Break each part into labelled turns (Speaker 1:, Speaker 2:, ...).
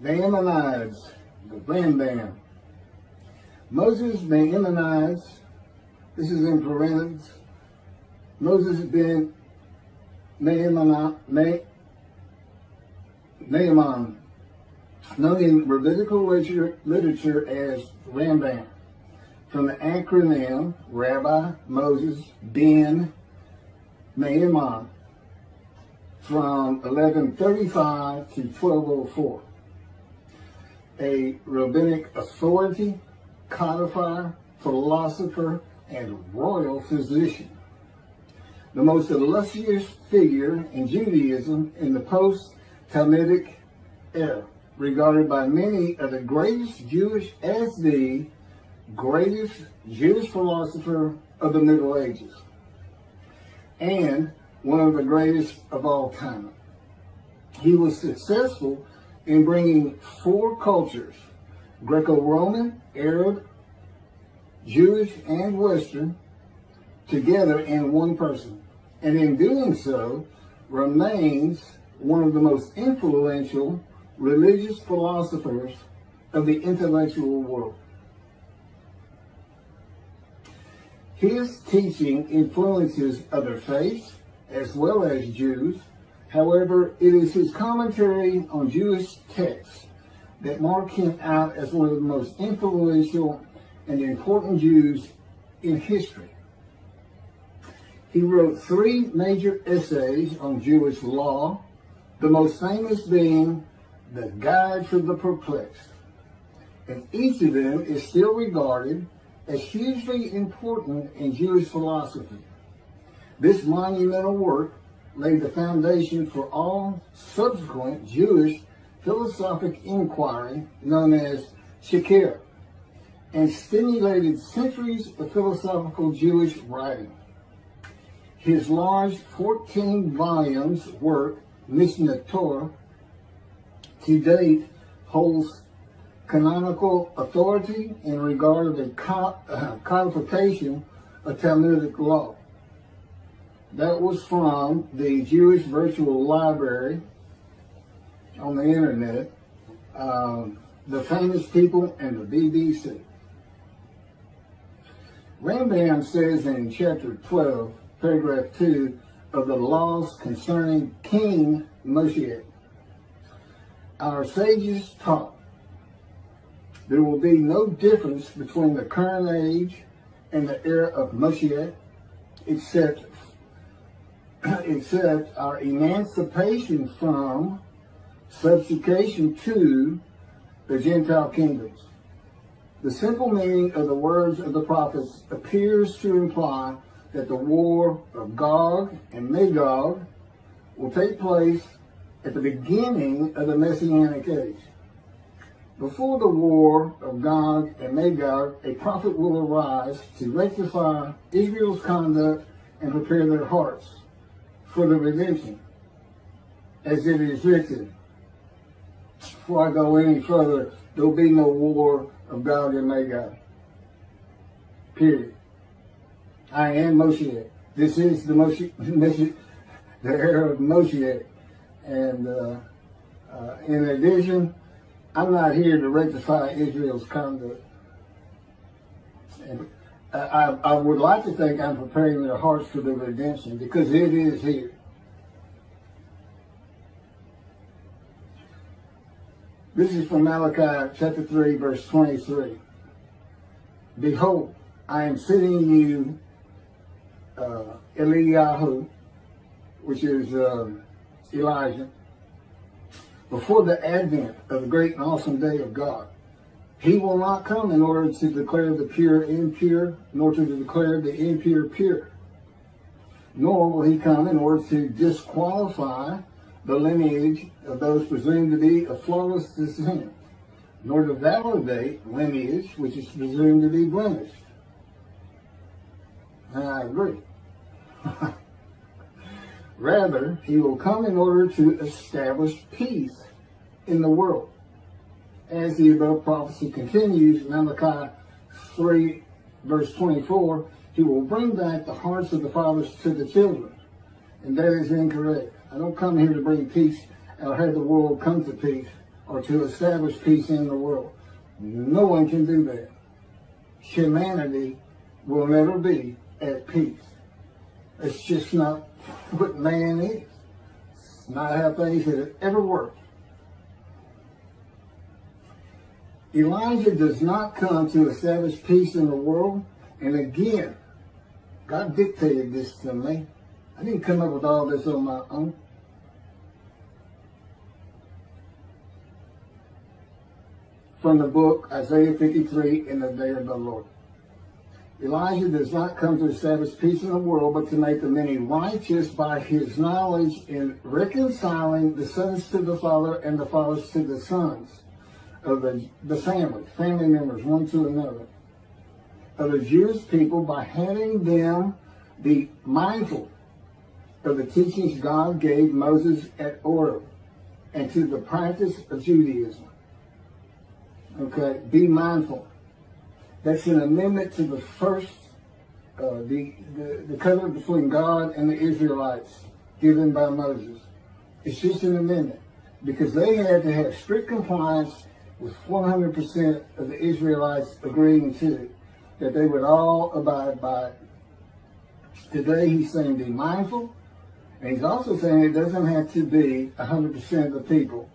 Speaker 1: Maimonides, the Rambam. Moses Maimonides, this is in parentheses, Moses Ben Maimon, known in rabbinical literature as Rambam, from the acronym Rabbi Moses Ben Maimon, from 1135 to 1204. A rabbinic authority, codifier, philosopher, and royal physician. The most illustrious figure in Judaism in the post-talmudic era, regarded by many of the greatest Jewish philosopher of the Middle Ages, and one of the greatest of all time. He was successful in bringing four cultures, Greco-Roman, Arab, Jewish, and Western, together in one person, and in doing so remains one of the most influential religious philosophers of the intellectual world. His teaching influences other faiths as well as Jews. However, it is his commentary on Jewish texts that mark him out as one of the most influential and important Jews in history. He wrote three major essays on Jewish law, the most famous being The Guide for the Perplexed. And each of them is still regarded as hugely important in Jewish philosophy. This monumental work laid the foundation for all subsequent Jewish philosophic inquiry known as Chakirah, and stimulated centuries of philosophical Jewish writing. His large 14 volumes work, Mishneh Torah, to date holds canonical authority in regard of the codification of Talmudic law. That was from the Jewish Virtual Library on the internet, The Famous People, and the BBC. Rambam says in chapter 12, paragraph 2 of the laws concerning King Moshiach, our sages taught there will be no difference between the current age and the era of Moshiach, except our emancipation from subjugation to the Gentile kingdoms. The simple meaning of the words of the prophets appears to imply that the war of Gog and Magog will take place at the beginning of the Messianic Age. Before the war of Gog and Magog, a prophet will arise to rectify Israel's conduct and prepare their hearts for the redemption, as it is written. Before I go any further, there will be no war of Gog and Magog. Period. I am Moshiach. This is the the era of Moshiach. And in addition, I'm not here to rectify Israel's conduct. And I would like to think I'm preparing their hearts for the redemption, because it is here. This is from Malachi chapter 3, verse 23. Behold, I am sending you Eliyahu, which is Elijah, before the advent of the great and awesome day of God. He will not come in order to declare the pure impure, nor to declare the impure pure. Nor will he come in order to disqualify the lineage of those presumed to be of flawless descent, nor to validate lineage which is presumed to be blemished. And I agree. Rather, he will come in order to establish peace in the world. As the above prophecy continues, Malachi 3, verse 24, he will bring back the hearts of the fathers to the children. And that is incorrect. I don't come here to bring peace or have the world come to peace. or to establish peace in the world. No one can do that. Humanity will never be at peace. It's just not what man is. It's not how things have ever worked. Elijah does not come to establish peace in the world. And again, God dictated this to me. I didn't come up with all this on my own. From the book Isaiah 53, In the Day of the Lord. Elijah does not come to establish peace in the world, but to make the many righteous by his knowledge in reconciling the sons to the Father and the fathers to the sons of the family members, one to another, of the Jewish people, by having them be mindful of the teachings God gave Moses at Horeb, and to the practice of Judaism. Okay, be mindful. That's an amendment to the first, the covenant between God and the Israelites given by Moses. It's just an amendment because they had to have strict compliance with 100% of the Israelites agreeing to it, that they would all abide by it. Today he's saying be mindful, and he's also saying it doesn't have to be 100% of the people,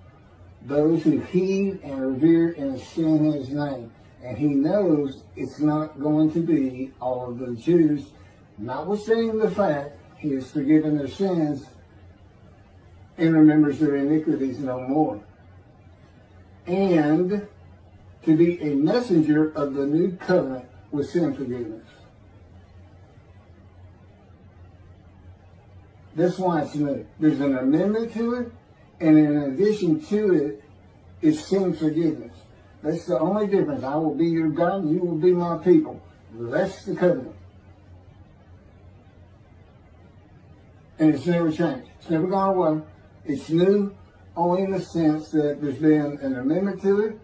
Speaker 1: those who heed and revere and esteem his name. And he knows it's not going to be all of the Jews, notwithstanding the fact he has forgiven their sins and remembers their iniquities no more. And to be a messenger of the new covenant with sin forgiveness. That's why it's new. There's an amendment to it, and in addition to it is sin forgiveness. That's the only difference. I will be your God and you will be my people. That's the covenant. And it's never changed. It's never gone away. It's new only in the sense that there's been an amendment to it,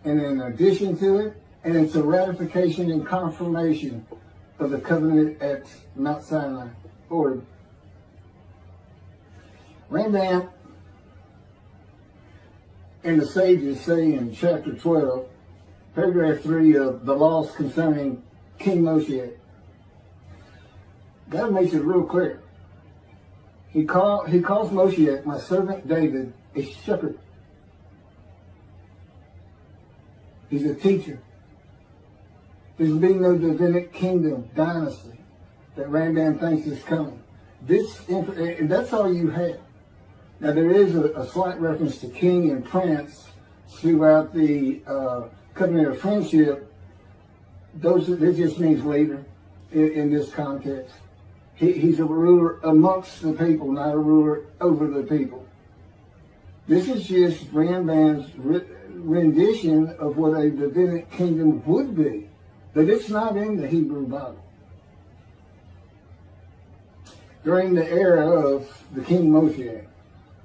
Speaker 1: and in addition to it, and it's a ratification and confirmation of the covenant at Mount Sinai, Horeb. Rambam and the sages say in chapter 12, paragraph 3 of the laws concerning King Moshiach, God makes it real clear. He calls Moshiach, my servant David, a shepherd. He's a teacher. There's been no Davidic kingdom dynasty that Rambam thinks is coming. And that's all you have. Now, there is a slight reference to king and prince throughout the covenant of friendship. That just means leader in this context. He's a ruler amongst the people, not a ruler over the people. This is just Rambam's rendition of what a Davidic kingdom would be, but it's not in the Hebrew Bible. During the era of the King Moshiach,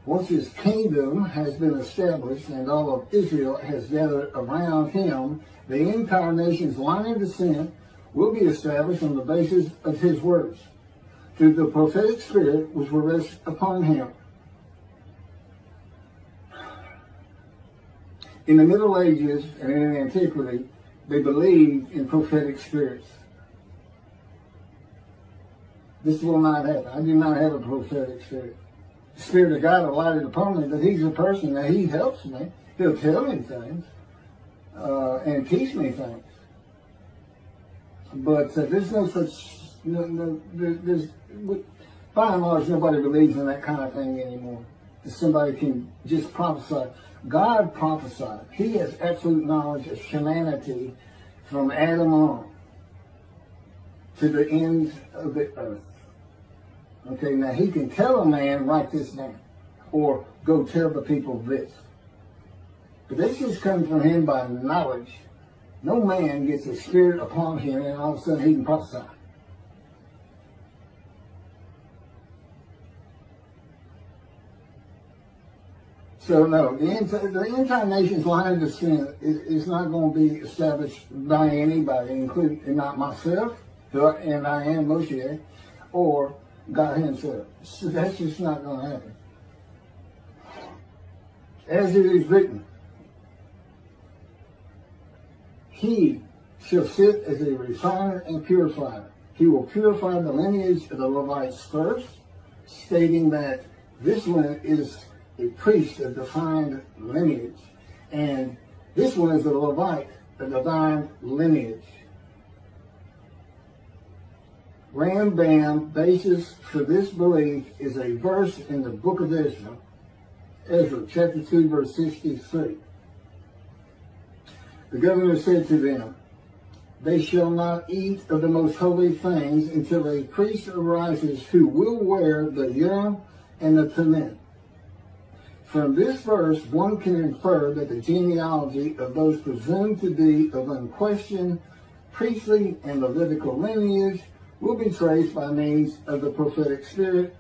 Speaker 1: once his kingdom has been established and all of Israel has gathered around him, the entire nation's line of descent will be established on the basis of his words, through the prophetic spirit which will rest upon him. In the Middle Ages and in antiquity, they believed in prophetic spirits. This will not happen. I do not have a prophetic spirit. The Spirit of God alighted upon me, but he's a person that he helps me. He'll tell me things and teach me things. But there's no such, by and large, nobody believes in that kind of thing anymore. That somebody can just prophesy. God prophesied. He has absolute knowledge of humanity from Adam on to the end of the earth. Okay, now he can tell a man, write this down, or go tell the people this. But this just comes from him by knowledge. No man gets a spirit upon him and all of a sudden he can prophesy. So no, the entire nation's line of descent is not going to be established by anybody, including not myself, and I am Moshiach, or God himself. So that's just not going to happen. As it is written, he shall sit as a refiner and purifier. He will purify the lineage of the Levites first, stating that this one is a priest of defined lineage, and this one is a Levite, a divine lineage. Rambam basis for this belief is a verse in the book of Ezra, chapter 2, verse 63. The governor said to them, they shall not eat of the most holy things until a priest arises who will wear the Urim and the Thummim. From this verse, one can infer that the genealogy of those presumed to be of unquestioned priestly and Levitical lineage will be traced by means of the prophetic spirit,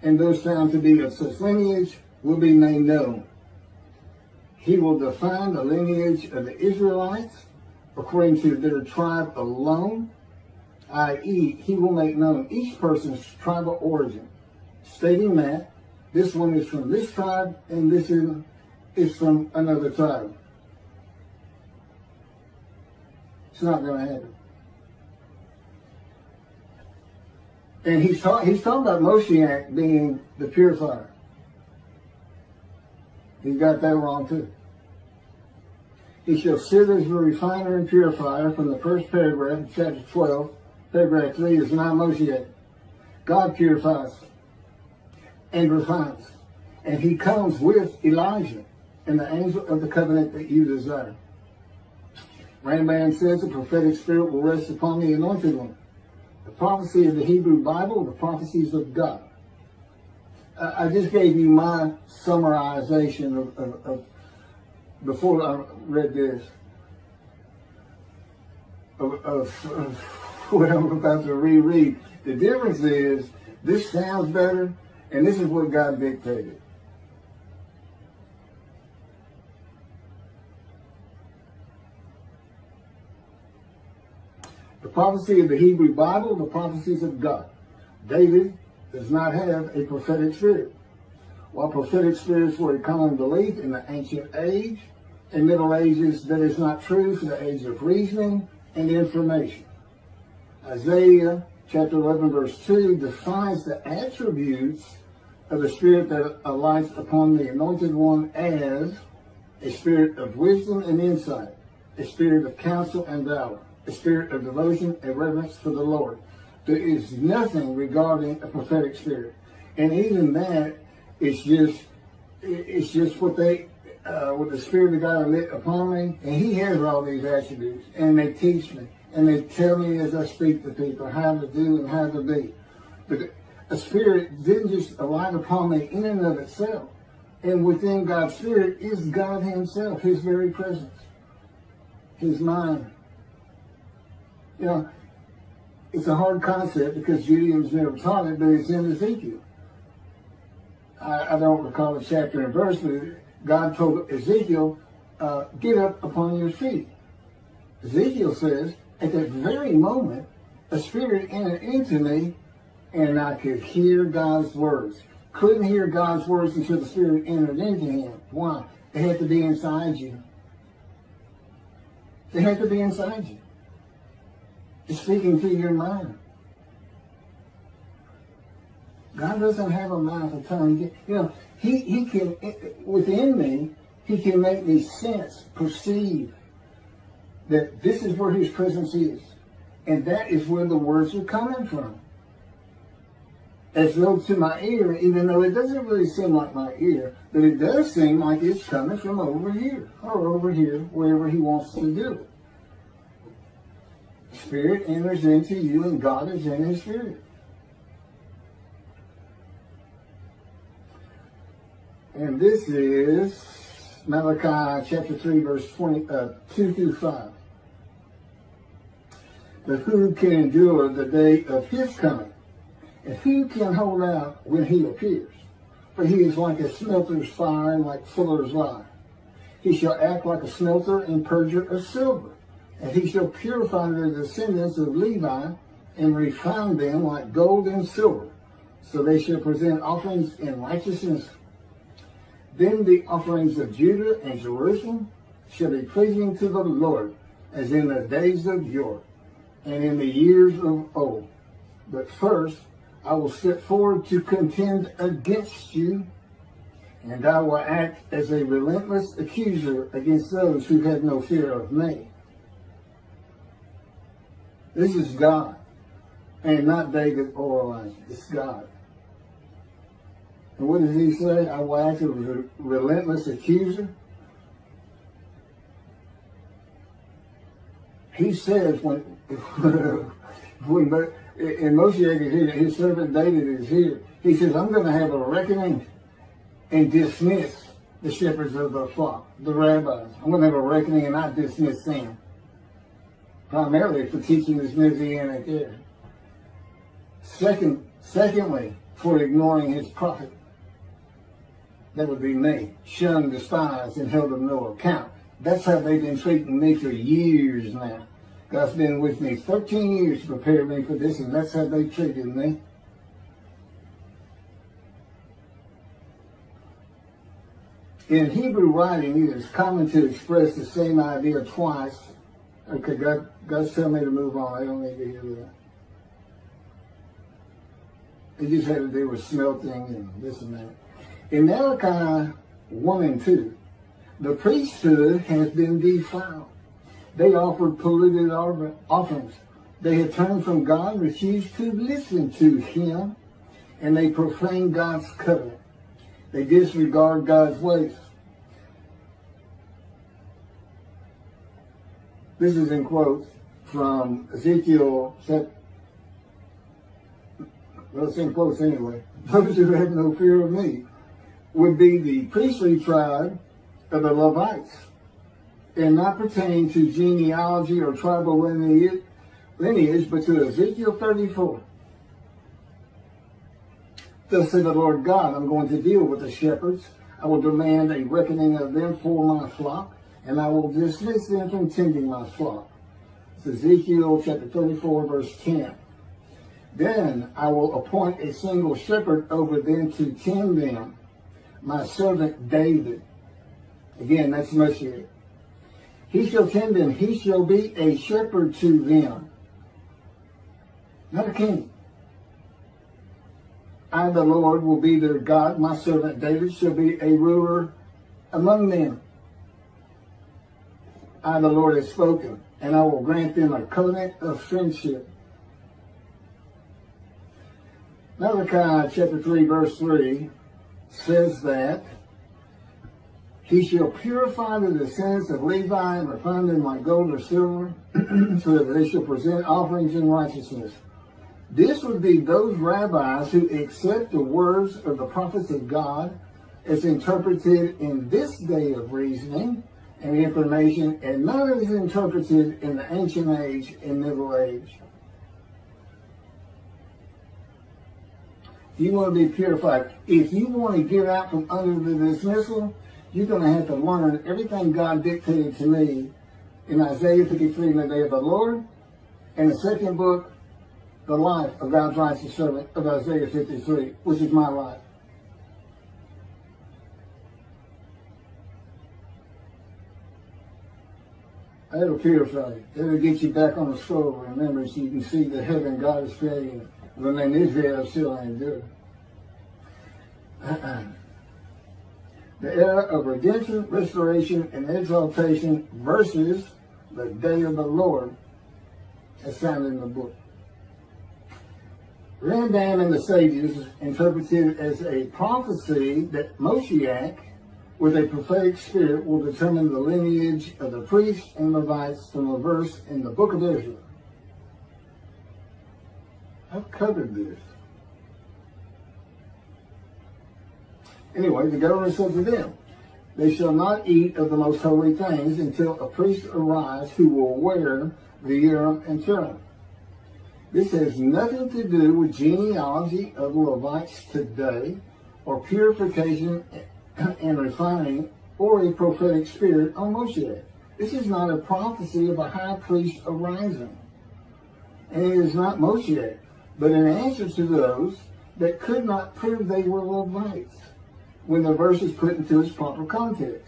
Speaker 1: and those found to be of such lineage will be made known. He will define the lineage of the Israelites according to their tribe alone, i.e., he will make known each person's tribal origin, stating that this one is from this tribe and this is from another tribe. It's not going to happen. And he's talking about Moshiach being the purifier. He got that wrong too. He shall sit as a refiner and purifier from the first paragraph, chapter 12. Paragraph 3 is not Moshiach. God purifies and refines. And he comes with Elijah and the angel of the covenant that you desire. Rambam says the prophetic spirit will rest upon the anointed one. The prophecy of the Hebrew Bible, the prophecies of God. I just gave you my summarization of before I read this, of what I'm about to reread. The difference is, this sounds better, and this is what God dictated. The prophecy of the Hebrew Bible, the prophecies of God. David does not have a prophetic spirit. While prophetic spirits were a common belief in the ancient age and Middle Ages, that is not true for the age of reasoning and information. Isaiah chapter 11 verse 2 defines the attributes of the spirit that alights upon the anointed one as a spirit of wisdom and insight, a spirit of counsel and valor, a spirit of devotion and reverence for the Lord. There is nothing regarding a prophetic spirit. And even that, it's just what the Spirit of God lit upon me, and he has all these attributes, and they teach me, and they tell me as I speak to people how to do and how to be. But a spirit didn't just alight upon me in and of itself. And within God's spirit is God himself, his very presence, his mind. You know, it's a hard concept because Judaism's never taught it, but it's in Ezekiel. I don't recall the chapter and verse, but God told Ezekiel, get up upon your feet. Ezekiel says, at that very moment, a spirit entered into me, and I could hear God's words. Couldn't hear God's words until the spirit entered into him. Why? They had to be inside you. They had to be inside you. It's speaking to your mind. God doesn't have a mouth or tongue. You know, he can, within me, he can make me sense, perceive that this is where his presence is. And that is where the words are coming from. As though to my ear, even though it doesn't really seem like my ear, but it does seem like it's coming from over here, or over here, wherever he wants to do it. Spirit enters into you, and God is in his spirit. And this is Malachi chapter 3, verse 2 through 5. But who can endure the day of his coming? And who can hold out when he appears? For he is like a smelter's fire and like fuller's lye. He shall act like a smelter and purger of silver. And he shall purify the descendants of Levi and refine them like gold and silver. So they shall present offerings in righteousness. Then the offerings of Judah and Jerusalem shall be pleasing to the Lord, as in the days of yore, and in the years of old. But first I will step forward to contend against you, and I will act as a relentless accuser against those who have no fear of me. This is God, and not David or Elijah. It's God. And what does he say? I will act as a relentless accuser. He says when Moshiach is here, his servant David is here, he says, I'm going to have a reckoning and dismiss the shepherds of the flock, the rabbis. I'm going to have a reckoning and not dismiss them, primarily for teaching this Messianic Era. Secondly, for ignoring his prophet. That would be me, shunned, despised, and held of no account. That's how they've been treating me for years now. God's been with me 13 years to prepare me for this, and that's how they treated me. In Hebrew writing, it is common to express the same idea twice. Okay, God's telling me to move on. I don't need to hear that. It just had to do with smelting and this and that. In Malachi 1 and 2, the priesthood has been defiled. They offered polluted offerings. They had turned from God, refused to listen to him, and they profaned God's covenant. They disregard God's ways. This is in quotes from Ezekiel. Well, it's in quotes anyway. Those who have no fear of me would be the priestly tribe of the Levites, and not pertain to genealogy or tribal lineage, but to Ezekiel 34. Thus said the Lord God, I'm going to deal with the shepherds. I will demand a reckoning of them for my flock, and I will dismiss them from tending my flock. It's Ezekiel chapter 34, verse 10. Then I will appoint a single shepherd over them to tend them, my servant David. Again, that's Moshiach. He shall tend them. He shall be a shepherd to them. Not a king. I, the Lord, will be their God. My servant David shall be a ruler among them. I, the Lord, have spoken, and I will grant them a covenant of friendship. Malachi chapter 3, verse 3 says that he shall purify the descendants of Levi and refine them like gold or silver, so that they shall present offerings in righteousness. This would be those rabbis who accept the words of the prophets of God as interpreted in this day of reasoning and information, and not as interpreted in the ancient age and middle age. You want to be purified. If you want to get out from under the dismissal, you're going to have to learn everything God dictated to me in Isaiah 53 in the day of the Lord, and the second book, the life of God's righteous servant of Isaiah 53, which is my life. That'll purify you. That'll get you back on the scroll of remembrance so you can see the heaven God is creating. When in Israel still ain't good. The era of redemption, restoration, and exaltation versus the day of the Lord as found in the book. Rambam and the sages interpreted it as a prophecy that Moshiach, with a prophetic spirit, will determine the lineage of the priests and Levites from a verse in the book of Israel. I've covered this. Anyway, the government said to them, they shall not eat of the most holy things until a priest arise who will wear the Urim and Thummim. This has nothing to do with genealogy of Levites today, or purification and refining, or a prophetic spirit on Moshiach. This is not a prophecy of a high priest arising. And it is not Moshiach, but an answer to those that could not prove they were Levites. when the verse is put into its proper context.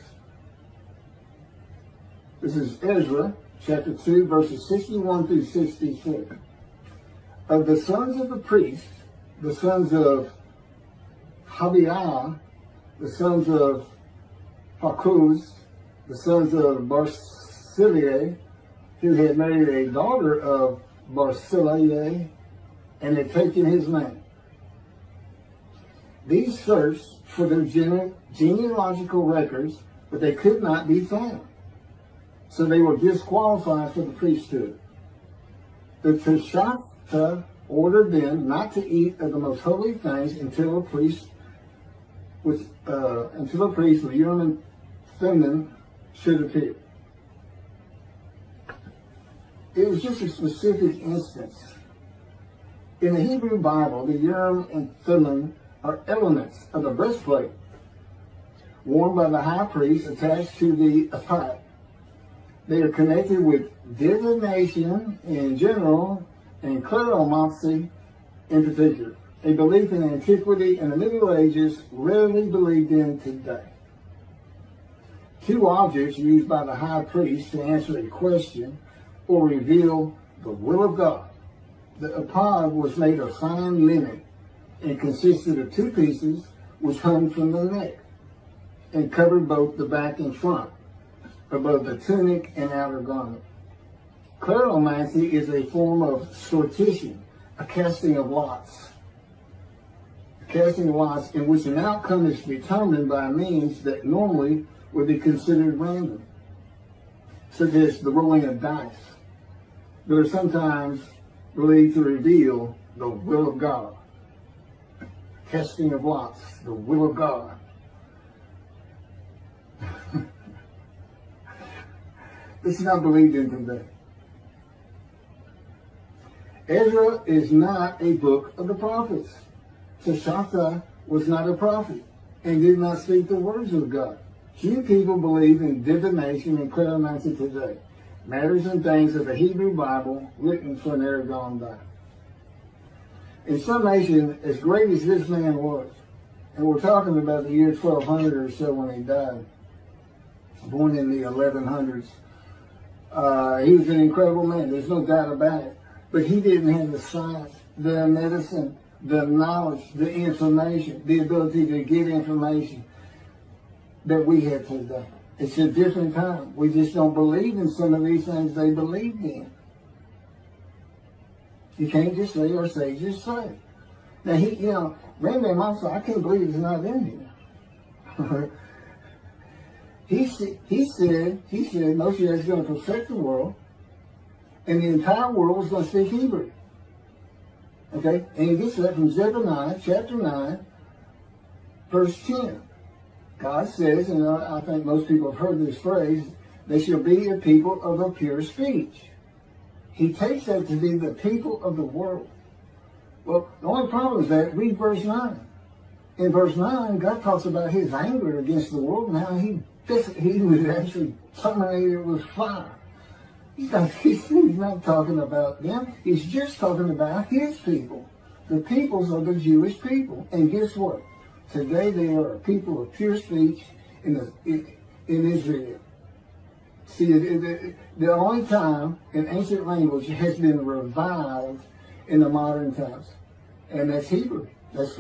Speaker 1: This is Ezra, chapter 2, verses 61 through 63. Of the sons of the priests, the sons of Habiah, the sons of Hakuz, the sons of Barzillai, who had married a daughter of Barzillai and had taken his name. These searched for their genealogical records, but they could not be found. So they were disqualified for the priesthood. The Teshachta ordered them not to eat of the most holy things until a priest with Urim and Thummim should appear. It was just a specific instance. In the Hebrew Bible, the Urim and Thummim are elements of the breastplate worn by the high priest attached to the ephod. They are connected with divination in general and kleromancy in particular, a belief in antiquity and the Middle Ages rarely believed in today. Two objects used by the high priest to answer a question or reveal the will of God. The ephod was made of fine linen and consisted of two pieces which hung from the neck and covered both the back and front, above the tunic and outer garment. Kleromancy is a form of sortition, a casting of lots. A casting of lots in which an outcome is determined by means that normally would be considered random, such as the rolling of dice, that are sometimes believed to reveal the will of God. Casting of lots, the will of God. This is not believed in today. Ezra is not a book of the prophets. Teshachta was not a prophet and did not speak the words of God. Few people believe in divination and kleromancy today, matters and things of the Hebrew Bible written for an era gone by. In summation, as great as this man was, and we're talking about the year 1200 or so when he died, born in the 1100s, he was an incredible man, there's no doubt about it. But he didn't have the science, the medicine, the knowledge, the information, the ability to get information that we have today. It's a different time. We just don't believe in some of these things they believed in. You can't just say our sages say. Now, Rambam also, I can't believe it's not in here. He said Moshiach is going to perfect the world, and the entire world is going to speak Hebrew. Okay? And he gets that from Zephaniah chapter 9, verse 10. God says, and I think most people have heard this phrase, they shall be a people of a pure speech. He takes that to be the people of the world. Well, the only problem is that, read verse 9. In verse 9, God talks about his anger against the world and how he was actually terminated with fire. He's not talking about them. He's just talking about his people. The peoples of the Jewish people. And guess what? Today they are a people of pure speech in Israel. See, the only time an ancient language has been revived in the modern times, and that's Hebrew. That's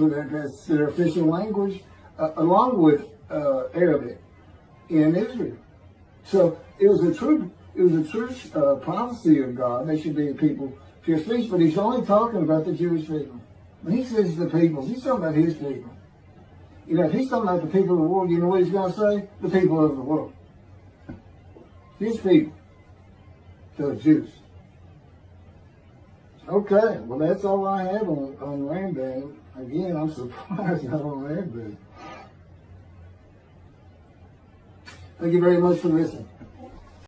Speaker 1: their official language, along with Arabic in Israel. So it was a true prophecy of God. They should be a people of pure speech, but he's only talking about the Jewish people. When he says the people, he's talking about his people. If he's talking about the people of the world, you know what he's going to say? The people of the world. His people. The Jews. Okay, well that's all I have on Rambam. Again, I'm surprised not on Rambam. Thank you very much for listening.